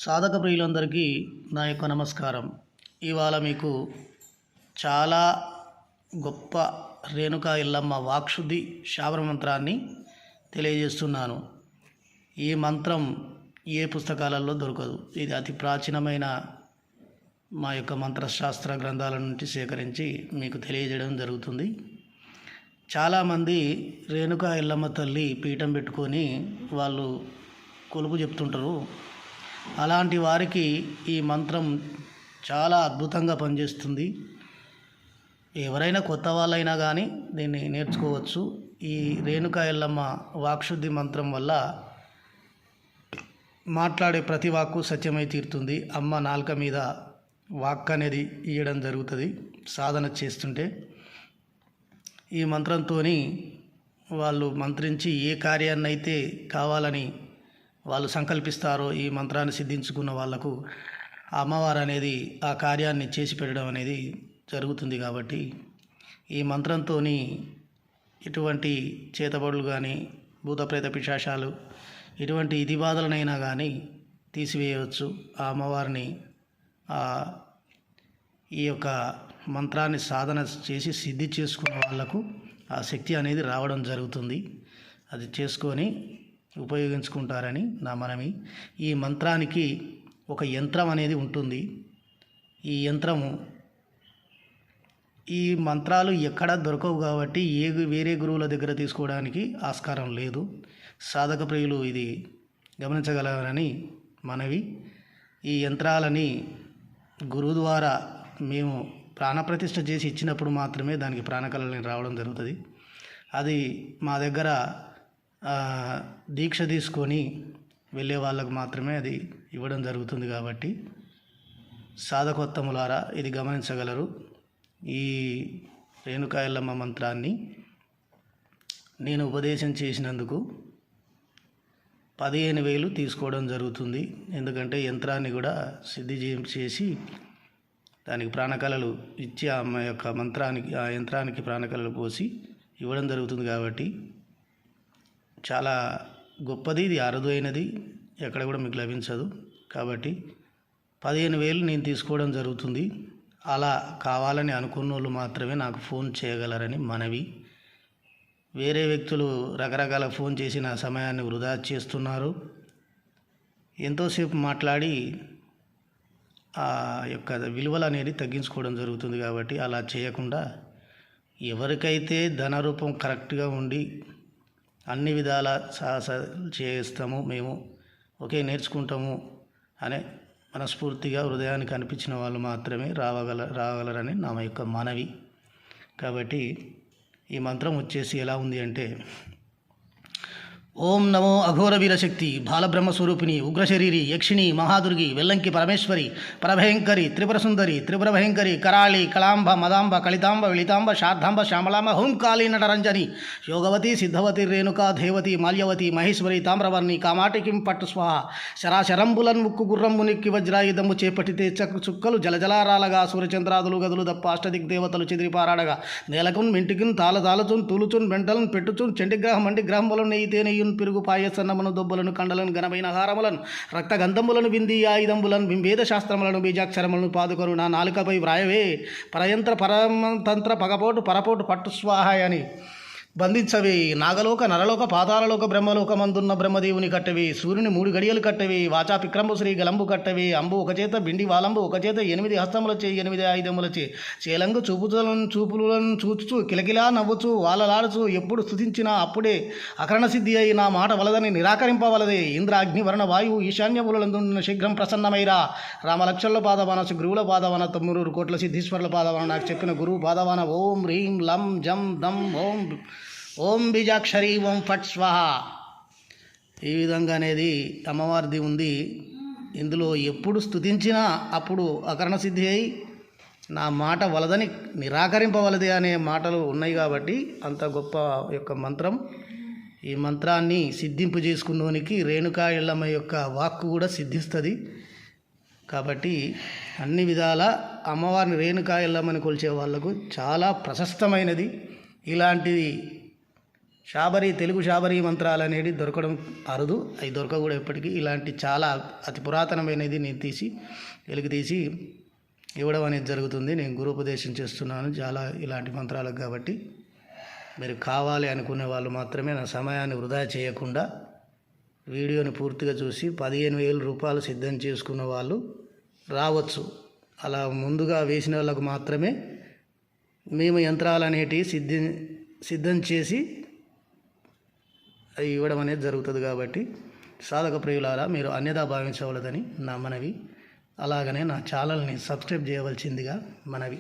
సాధక ప్రియులందరికీ నా యొక్క నమస్కారం. ఇవాళ మీకు చాలా గొప్ప రేణుకా ఎల్లమ్మ వాక్శుద్ధి శాబర మంత్రాన్ని తెలియజేస్తున్నాను. ఈ మంత్రం ఏ పుస్తకాలలో దొరకదు. ఇది అతి ప్రాచీనమైన మా యొక్క మంత్రశాస్త్ర గ్రంథాల నుండి సేకరించి మీకు తెలియజేయడం జరుగుతుంది. చాలామంది రేణుకా ఎల్లమ్మ తల్లి పీఠం పెట్టుకొని వాళ్ళు కొలుపు చెప్తుంటారు. అలాంటి వారికి ఈ మంత్రం చాలా అద్భుతంగా పనిచేస్తుంది. ఎవరైనా కొత్త వాళ్ళైనా కానీ దీన్ని నేర్చుకోవచ్చు. ఈ రేణుకా ఎల్లమ్మ వాక్శుద్ధి మంత్రం వల్ల మాట్లాడే ప్రతి వాక్కు సత్యమై తీరుతుంది. అమ్మ నాలుక మీద వాక్ అనేది ఇవ్వడం జరుగుతుంది సాధన చేస్తుంటే. ఈ మంత్రంతో వాళ్ళు మంత్రించి ఏ కార్యాన్ని అయితే కావాలని వాళ్ళు సంకల్పిస్తారో ఈ మంత్రాన్ని సిద్ధించుకున్న వాళ్లకు అమ్మవారు అనేది ఆ కార్యాన్ని చేసి పెట్టడం అనేది జరుగుతుంది. కాబట్టి ఈ మంత్రంతో ఎటువంటి చేతబడులు కానీ భూతప్రేత పిశాచాలు ఎటువంటి ఇతి బాధలనైనా కానీ తీసివేయవచ్చు. ఆ అమ్మవారిని ఈ యొక్క మంత్రాన్ని సాధన చేసి సిద్ధి చేసుకున్న వాళ్లకు ఆ శక్తి అనేది రావడం జరుగుతుంది. అది చేసుకొని ఉపయోగించుకుంటారని నా మనవి. ఈ మంత్రానికి ఒక యంత్రం అనేది ఉంటుంది. ఈ మంత్రాలు ఎక్కడ దొరకవు కాబట్టి వేరే గురువుల దగ్గర తీసుకోవడానికి ఆస్కారం లేదు. సాధక ప్రియులు ఇది గమనించగలరని మనవి. ఈ యంత్రాలని గురువు ద్వారా మేము ప్రాణప్రతిష్ఠ చేసి ఇచ్చినప్పుడు మాత్రమే దానికి ప్రాణకళని రావడం జరుగుతుంది. అది మా దగ్గర దీక్ష తీసుకొని వెళ్ళే వాళ్ళకు మాత్రమే అది ఇవ్వడం జరుగుతుంది. కాబట్టి సాధకోత్తములారా ఇది గమనించగలరు. ఈ రేణుకా ఎల్లమ్మ మంత్రాన్ని నేను ఉపదేశం చేసినందుకు 15,000 తీసుకోవడం జరుగుతుంది. ఎందుకంటే యంత్రాన్ని కూడా సిద్ధి చేసి దానికి ప్రాణకళలు ఇచ్చి ఆ యొక్క ఆ యంత్రానికి ప్రాణకళలు పోసి ఇవ్వడం జరుగుతుంది. కాబట్టి చాలా గొప్పది, ఇది అరుదైనది, ఎక్కడ కూడా మీకు లభించదు. కాబట్టి 15,000 నేను తీసుకోవడం జరుగుతుంది. అలా కావాలని అనుకున్న వాళ్ళు మాత్రమే నాకు ఫోన్ చేయగలరని మనవి. వేరే వ్యక్తులు రకరకాల ఫోన్ చేసి నా సమయాన్ని వృధా చేస్తున్నారు. ఎంతోసేపు మాట్లాడి ఆ యొక్క విలువలు అనేది తగ్గించుకోవడం జరుగుతుంది. కాబట్టి అలా చేయకుండా ఎవరికైతే ధన రూపం కరెక్ట్గా ఉండి అన్ని విధాల చేస్తాము, మేము నేర్చుకుంటాము అనే మనస్ఫూర్తిగా హృదయానికి అనిపించిన వాళ్ళు మాత్రమే రాగలరని నా యొక్క మనవి. కాబట్టి ఈ మంత్రం వచ్చేసి ఎలా ఉంది అంటే: ఓం నమో అఘోర వీరశక్తి బాలబ్రహ్మస్వరూపిణి ఉగ్రశరీరి యక్షిణి మహాదుర్గి వెల్లంకి పరమేశ్వరి పరభయంకరి త్రిపుర సుందరి త్రిపుర భయంకరి కరాళి కళాంబ మదాంబ కలితాంబ విళితాంబ శార్ధాంబ శ్యామలాంబ హుంకాళి నటరంజని యోగవతి సిద్ధవతి రేణుకా దేవతి మాల్యవతి మహేశ్వరి తామ్రవర్ణి కామాటికిం పట్టు స్వాహ శరాశరంబులన్ ముక్కు గుర్రంబు నిక్కి వజ్రాయుధము చేపట్టితే చుక్కలు జలజలారాలగా సూర్యచంద్రాదులు గదులు దప్ప అష్టదిక్ దేవతలు చెదిరిపారాడగా నేలకున్ మింటికిన్ తాళచున్ తూలుచున్ బెంటలను పెట్టుచున్ చండిగ్రహం మండి గ్రహములను నెయ్యితేనే పెరుగు పాయసన్నమును దొబ్బలను కండలను ఘనమైన హారములను రక్తగంధములను బింది ఆయుధంబులను బింబేద శాస్త్రములను బీజాక్షరములను పాదుకొను నా నాలుకపై వ్రాయవే పరయంత్ర పరతంత్ర పగపోటు పరపోటు పట్టు స్వాహాయ అని బంధించవి. నాగలోక నరలోక పాతాళలోక బ్రహ్మలోకమందున్న బ్రహ్మదేవుని కట్టవి. సూర్యుని 3 గడియలు కట్టవి. వాచా పిక్రంబు శ్రీ గలంబు కట్టవి. అంబు ఒక చేత బిండి వాలంబు ఒక చేత 8 హస్తములచే 8 ఆయుధములచే చేలంగు చూపులను చూచుచు కిలకిలా నవ్వుచు వాళ్ళలాడుచు ఎప్పుడు స్తుతించినా అప్పుడే అకరణ సిద్ధి అయి నా మాట వలదని నిరాకరింపవలదే. ఇంద్ర అగ్ని వరుణ వాయువు ఈశాన్యములందున్న శీఘ్రం ప్రసన్నమైరా. రామలక్షల పాదవాన గురువుల పాదవాన 9 కోట్ల సిద్ధీశ్వరుల పాదవాన నాకు చెప్పిన గురువు పాదవాన ఓం హ్రీం లం జం దం ఓం బీజాక్షరి ఓం ఫట్ స్వాహ. ఈ విధంగా అనేది అమ్మవారిది ఉంది. ఇందులో ఎప్పుడు స్తుతించినా అప్పుడు అకరణ సిద్ధి అయి నా మాట వలదని నిరాకరింపవలదే అనే మాటలు ఉన్నాయి. కాబట్టి అంత గొప్ప యొక్క మంత్రం. ఈ మంత్రాన్ని సిద్ధింపు చేసుకున్నోనికి రేణుకా ఎల్లమ్మ యొక్క వాక్కు కూడా సిద్ధిస్తుంది. కాబట్టి అన్ని విధాల అమ్మవారిని రేణుకా ఎల్లమ్మని కొలిచే వాళ్లకు చాలా ప్రశస్తమైనది. ఇలాంటిది తెలుగు శాబరీ మంత్రాలు అనేది దొరకడం అరుదు. అవి దొరక కూడా ఎప్పటికీ. ఇలాంటి చాలా అతి పురాతనమైనది నేను వెలికి తీసి ఇవ్వడం అనేది జరుగుతుంది. నేను గురూపదేశం చేస్తున్నాను చాలా ఇలాంటి మంత్రాలకు. కాబట్టి మీరు కావాలి అనుకునే వాళ్ళు మాత్రమే నా సమయాన్ని వృధా చేయకుండా వీడియోని పూర్తిగా చూసి 15,000 రూపాయలు సిద్ధం చేసుకున్న వాళ్ళు రావచ్చు. అలా ముందుగా వేసిన వాళ్ళకు మాత్రమే మేము యంత్రాలు అనేటివి సిద్ధం చేసి అవి ఇవ్వడం అనేది జరుగుతుంది. కాబట్టి సాధక ప్రియులారా, మీరు అన్యథా భావించవలదని నా మనవి. అలాగనే నా ఛానల్ని సబ్స్క్రైబ్ చేయవలసిందిగా మనవి.